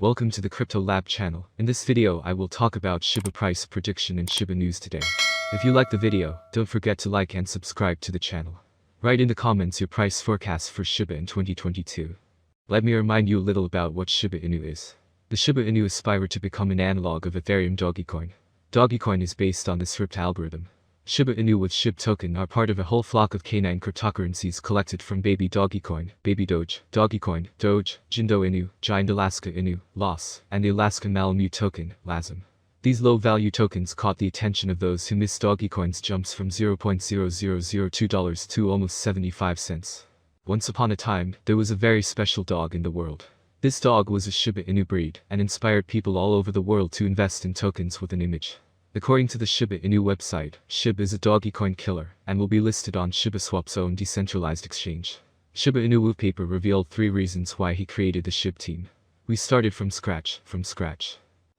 Welcome to the Crypto Lab channel. In this video I will talk about Shiba price prediction and Shiba news today. If you like the video, don't forget to like and subscribe to the channel. Write in the comments your price forecast for Shiba in 2022. Let me remind you a little about what Shiba Inu is. The Shiba Inu aspire to become an analog of Ethereum Dogecoin. Dogecoin is based on the SHIB algorithm. Shiba Inu with SHIB token are part of a whole flock of canine cryptocurrencies collected from Baby Dogecoin, Baby Doge, Dogecoin, Doge, Jindo Inu, Giant Alaska Inu, LOS, and the Alaska Malamute token, LASM. These low-value tokens caught the attention of those who missed Dogecoin's jumps from $0.0002 to almost 75 cents. Once upon a time, there was a very special dog in the world. This dog was a Shiba Inu breed and inspired people all over the world to invest in tokens with an image. According to the Shiba Inu website, SHIB is a Dogecoin killer and will be listed on shibaswap's own decentralized exchange. Shiba Inu paper revealed 3 reasons why he created the SHIB team. We started from scratch.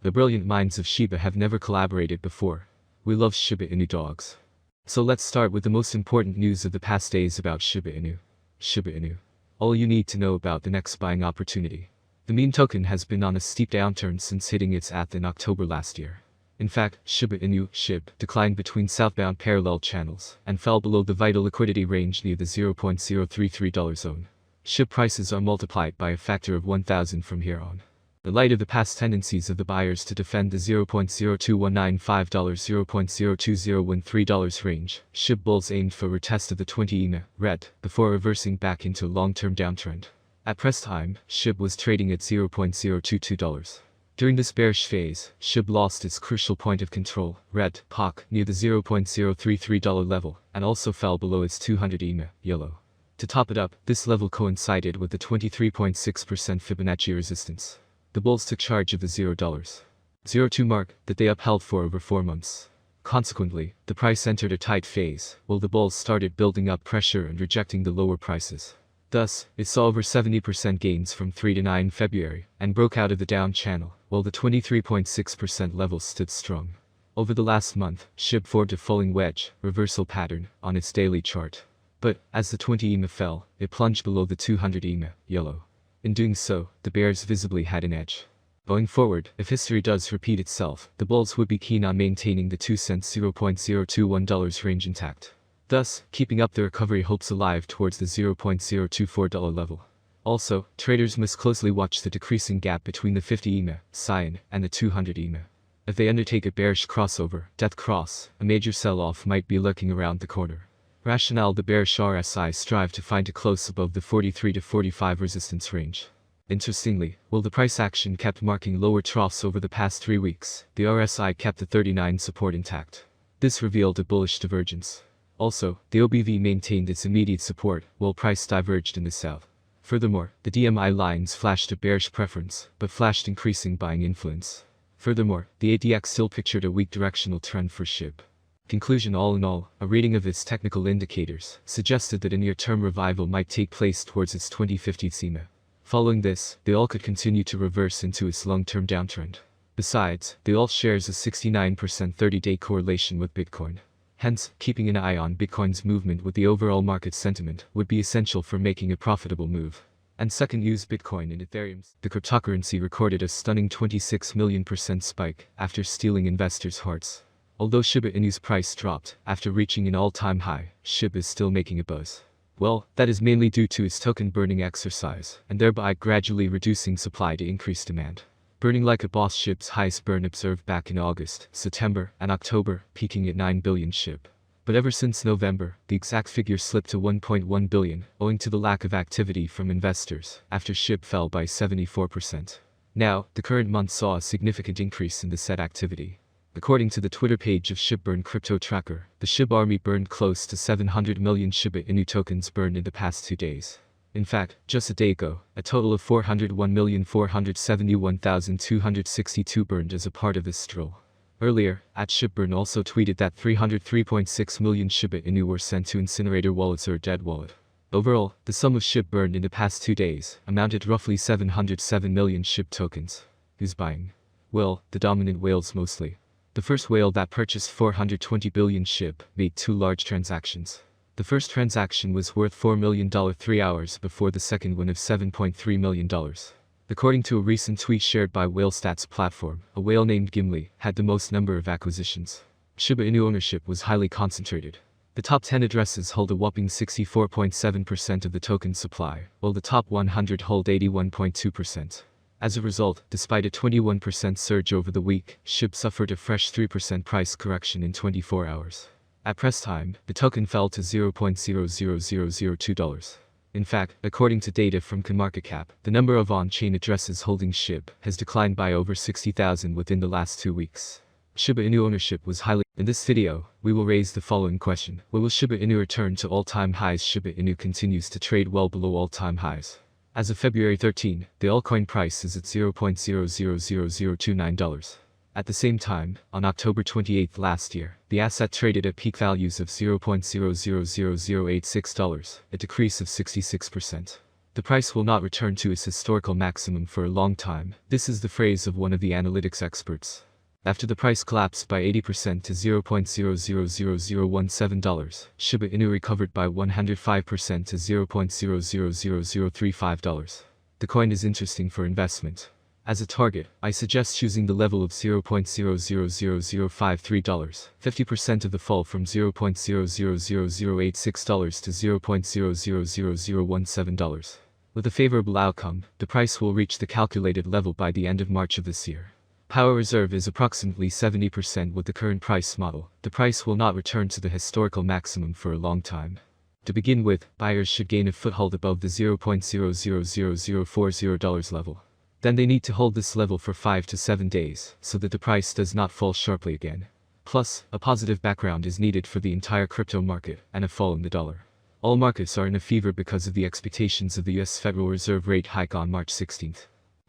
The brilliant minds of Shiba have never collaborated before. We love Shiba Inu dogs. So let's start with the most important news of the past days about Shiba Inu. Shiba Inu. All you need to know about the next buying opportunity. The meme token has been on a steep downturn since hitting its ath in October last year. In fact, Shiba Inu (SHIB) declined between southbound parallel channels and fell below the vital liquidity range near the $0.033 zone. SHIB prices are multiplied by a factor of 1,000 from here on. In light of the past tendencies of the buyers to defend the $0.02195, $0.02013 range, SHIB bulls aimed for a retest of the 20 EMA red before reversing back into a long-term downtrend. At press time, SHIB was trading at $0.022. During this bearish phase, SHIB lost its crucial point of control, red, POC, near the $0.033 level, and also fell below its 200 EMA, yellow. To top it up, this level coincided with the 23.6% Fibonacci resistance. The bulls took charge of the $0.02 mark that they upheld for over 4 months. Consequently, the price entered a tight phase, while the bulls started building up pressure and rejecting the lower prices. Thus, it saw over 70% gains from 3 to 9 February, and broke out of the down channel, while the 23.6% level stood strong. Over the last month, SHIB formed a falling wedge, reversal pattern, on its daily chart. But, as the 20 EMA fell, it plunged below the 200 EMA, yellow. In doing so, the bears visibly had an edge. Going forward, if history does repeat itself, the bulls would be keen on maintaining the 2 cents $0.021 range intact. Thus, keeping up the recovery hopes alive towards the $0.024 level. Also, traders must closely watch the decreasing gap between the 50 EMA, Cyan, and the 200 EMA. If they undertake a bearish crossover, death cross, a major sell-off might be lurking around the corner. Rationale: the bearish RSI strive to find a close above the 43 to 45 resistance range. Interestingly, while the price action kept marking lower troughs over the past 3 weeks, the RSI kept the 39 support intact. This revealed a bullish divergence. Also, the OBV maintained its immediate support, while price diverged in the south. Furthermore, the DMI lines flashed a bearish preference, but flashed increasing buying influence. Furthermore, the ADX still pictured a weak directional trend for SHIB. Conclusion: all in all, a reading of its technical indicators suggested that a near-term revival might take place towards its 2050 EMA. Following this, the ALT could continue to reverse into its long-term downtrend. Besides, the ALT shares a 69% 30-day correlation with Bitcoin. Hence, keeping an eye on Bitcoin's movement with the overall market sentiment would be essential for making a profitable move. And second, use Bitcoin and Ethereum. The cryptocurrency recorded a stunning 26 million % spike after stealing investors' hearts. Although Shiba Inu's price dropped after reaching an all-time high, SHIB is still making a buzz. Well, that is mainly due to its token burning exercise, and thereby gradually reducing supply to increase demand. Burning like a boss, SHIB's highest burn observed back in August, September, and October, peaking at 9 billion SHIB. But ever since November, the exact figure slipped to 1.1 billion, owing to the lack of activity from investors, after SHIB fell by 74%. Now, the current month saw a significant increase in the said activity. According to the Twitter page of SHIB Burn Crypto Tracker, the SHIB army burned close to 700 million Shiba Inu tokens burned in the past 2 days. In fact, just a day ago, a total of 401,471,262 burned as a part of this drill. Earlier, @ShibBurn also tweeted that 303.6 million Shiba Inu were sent to incinerator wallets or dead wallet. Overall, the sum of SHIB burned in the past 2 days amounted roughly 707 million SHIB tokens. Who's buying? Well, the dominant whales mostly. The first whale that purchased 420 billion SHIB made 2 large transactions. The first transaction was worth $4 million 3 hours before the second one of $7.3 million. The According to a recent tweet shared by WhaleStats platform, a whale named Gimli had the most number of acquisitions. Shiba Inu ownership was highly concentrated. The top 10 addresses hold a whopping 64.7% of the token supply, while the top 100 hold 81.2%. As a result, despite a 21% surge over the week, SHIB suffered a fresh 3% price correction in 24 hours. At press time, the token fell to $0.00002. In fact, according to data from CoinMarketCap, the number of on-chain addresses holding SHIB has declined by over 60,000 within the last 2 weeks. Shiba Inu ownership was highly. In this video, we will raise the following question. Will Shiba Inu return to all-time highs? Shiba Inu continues to trade well below all-time highs. As of February 13, the altcoin price is at $0.000029. At the same time, on October 28 last year, the asset traded at peak values of $0.000086, a decrease of 66%. The price will not return to its historical maximum for a long time. This is the phrase of one of the analytics experts. After the price collapsed by 80% to $0.000017, Shiba Inu recovered by 105% to $0.000035. The coin is interesting for investment. As a target, I suggest choosing the level of $0.000053, 50% of the fall from $0.000086 to $0.000017. With a favorable outcome, the price will reach the calculated level by the end of March of this year. Power reserve is approximately 70% with the current price model. The price will not return to the historical maximum for a long time. To begin with, buyers should gain a foothold above the $0.000040 level. Then they need to hold this level for 5 to 7 days, so that the price does not fall sharply again. Plus, a positive background is needed for the entire crypto market, and a fall in the dollar. All markets are in a fever because of the expectations of the US Federal Reserve rate hike on March 16.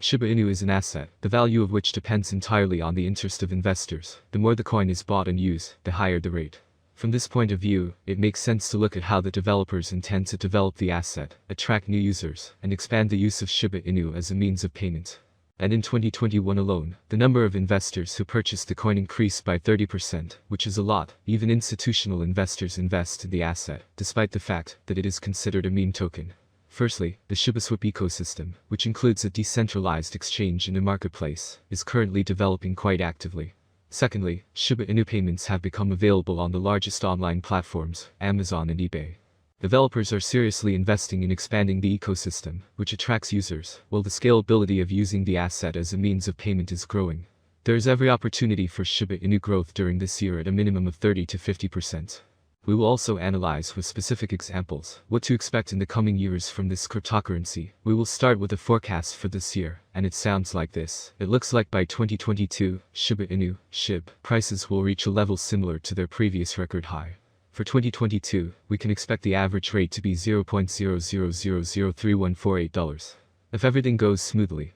Shiba Inu is an asset, the value of which depends entirely on the interest of investors. The more the coin is bought and used, the higher the rate. From this point of view, it makes sense to look at how the developers intend to develop the asset, attract new users, and expand the use of Shiba Inu as a means of payment. And in 2021 alone, the number of investors who purchased the coin increased by 30%, which is a lot. Even institutional investors invest in the asset, despite the fact that it is considered a meme token. Firstly, the shibaswap ecosystem, which includes a decentralized exchange and a marketplace, is currently developing quite actively. Secondly, Shiba Inu payments have become available on the largest online platforms, Amazon and eBay. Developers are seriously investing in expanding the ecosystem, which attracts users, while the scalability of using the asset as a means of payment is growing. There is every opportunity for Shiba Inu growth during this year at a minimum of 30 to 50%. We will also analyze with specific examples what to expect in the coming years from this cryptocurrency. We will start with a forecast for this year, and it sounds like this. It looks like by 2022, Shiba Inu, SHIB, prices will reach a level similar to their previous record high. For 2022, we can expect the average rate to be $0.00003148. If everything goes smoothly,